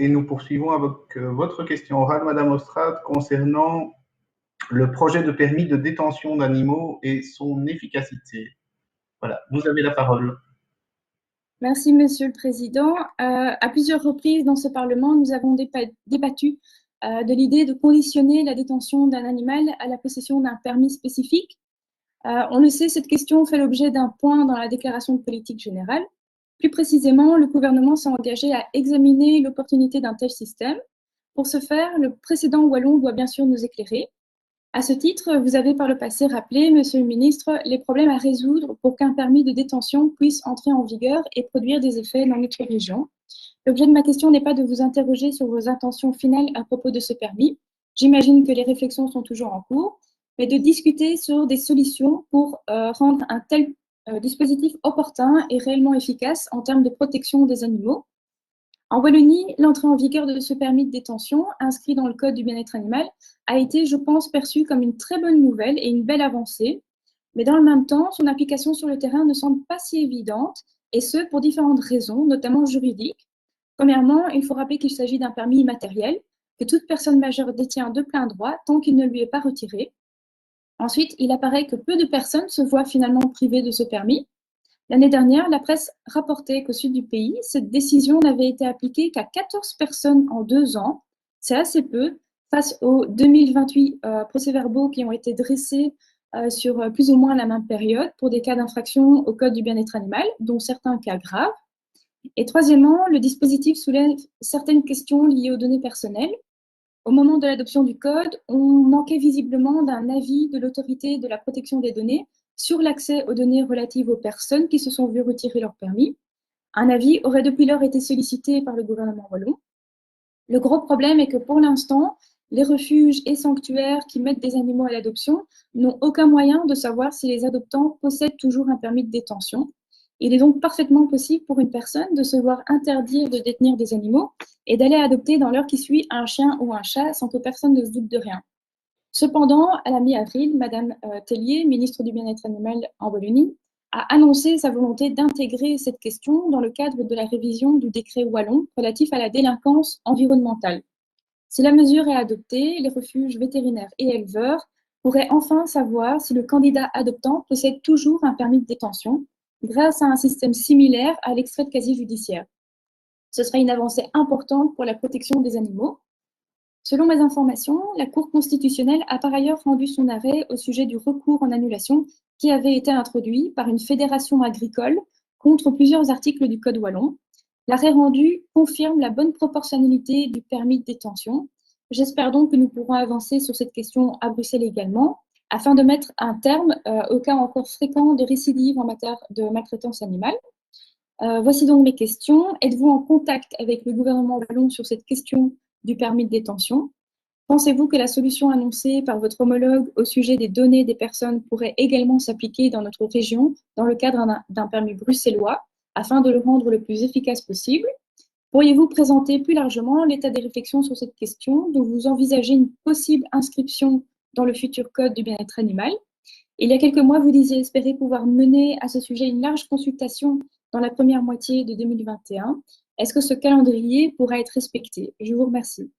Et nous poursuivons avec votre question orale, Madame Ostrade, concernant le projet de permis de détention d'animaux et son efficacité. Voilà, vous avez la parole. Merci, Monsieur le Président. À plusieurs reprises dans ce Parlement, nous avons débattu de l'idée de conditionner la détention d'un animal à la possession d'un permis spécifique. On le sait, cette question fait l'objet d'un point dans la déclaration de politique générale. Plus précisément, le gouvernement s'est engagé à examiner l'opportunité d'un tel système. Pour ce faire, le précédent wallon doit bien sûr nous éclairer. À ce titre, vous avez par le passé rappelé, Monsieur le Ministre, les problèmes à résoudre pour qu'un permis de détention puisse entrer en vigueur et produire des effets dans notre région. L'objet de ma question n'est pas de vous interroger sur vos intentions finales à propos de ce permis. J'imagine que les réflexions sont toujours en cours, mais de discuter sur des solutions pour rendre un tel dispositif opportun et réellement efficace en termes de protection des animaux. En Wallonie, l'entrée en vigueur de ce permis de détention, inscrit dans le Code du bien-être animal, a été, je pense, perçue comme une très bonne nouvelle et une belle avancée. Mais dans le même temps, son application sur le terrain ne semble pas si évidente, et ce, pour différentes raisons, notamment juridiques. Premièrement, il faut rappeler qu'il s'agit d'un permis immatériel que toute personne majeure détient de plein droit tant qu'il ne lui est pas retiré. Ensuite, il apparaît que peu de personnes se voient finalement privées de ce permis. L'année dernière, la presse rapportait qu'au sud du pays, cette décision n'avait été appliquée qu'à 14 personnes en 2 ans. C'est assez peu face aux 2028 procès-verbaux qui ont été dressés sur plus ou moins la même période pour des cas d'infraction au Code du bien-être animal, dont certains cas graves. Et troisièmement, le dispositif soulève certaines questions liées aux données personnelles. Au moment de l'adoption du code, on manquait visiblement d'un avis de l'autorité de la protection des données sur l'accès aux données relatives aux personnes qui se sont vues retirer leur permis. Un avis aurait depuis lors été sollicité par le gouvernement wallon. Le gros problème est que pour l'instant, les refuges et sanctuaires qui mettent des animaux à l'adoption n'ont aucun moyen de savoir si les adoptants possèdent toujours un permis de détention. Il est donc parfaitement possible pour une personne de se voir interdire de détenir des animaux et d'aller adopter dans l'heure qui suit un chien ou un chat sans que personne ne se doute de rien. Cependant, à la mi-avril, Madame Tellier, ministre du Bien-être animal en Wallonie, a annoncé sa volonté d'intégrer cette question dans le cadre de la révision du décret wallon relatif à la délinquance environnementale. Si la mesure est adoptée, les refuges vétérinaires et éleveurs pourraient enfin savoir si le candidat adoptant possède toujours un permis de détention grâce à un système similaire à l'extrait de casier judiciaire. Ce serait une avancée importante pour la protection des animaux. Selon mes informations, la Cour constitutionnelle a par ailleurs rendu son arrêt au sujet du recours en annulation qui avait été introduit par une fédération agricole contre plusieurs articles du Code wallon. L'arrêt rendu confirme la bonne proportionnalité du permis de détention. J'espère donc que nous pourrons avancer sur cette question à Bruxelles également, afin de mettre un terme aux cas encore fréquents de récidive en matière de maltraitance animale. Voici donc mes questions. Êtes-vous en contact avec le gouvernement wallon sur cette question du permis de détention? Pensez-vous que la solution annoncée par votre homologue au sujet des données des personnes pourrait également s'appliquer dans notre région dans le cadre d'un permis bruxellois afin de le rendre le plus efficace possible? Pourriez-vous présenter plus largement l'état des réflexions sur cette question, dont vous envisagez une possible inscription dans le futur code du bien-être animal? Il y a quelques mois, vous disiez espérer pouvoir mener à ce sujet une large consultation dans la première moitié de 2021. Est-ce que ce calendrier pourra être respecté? Je vous remercie.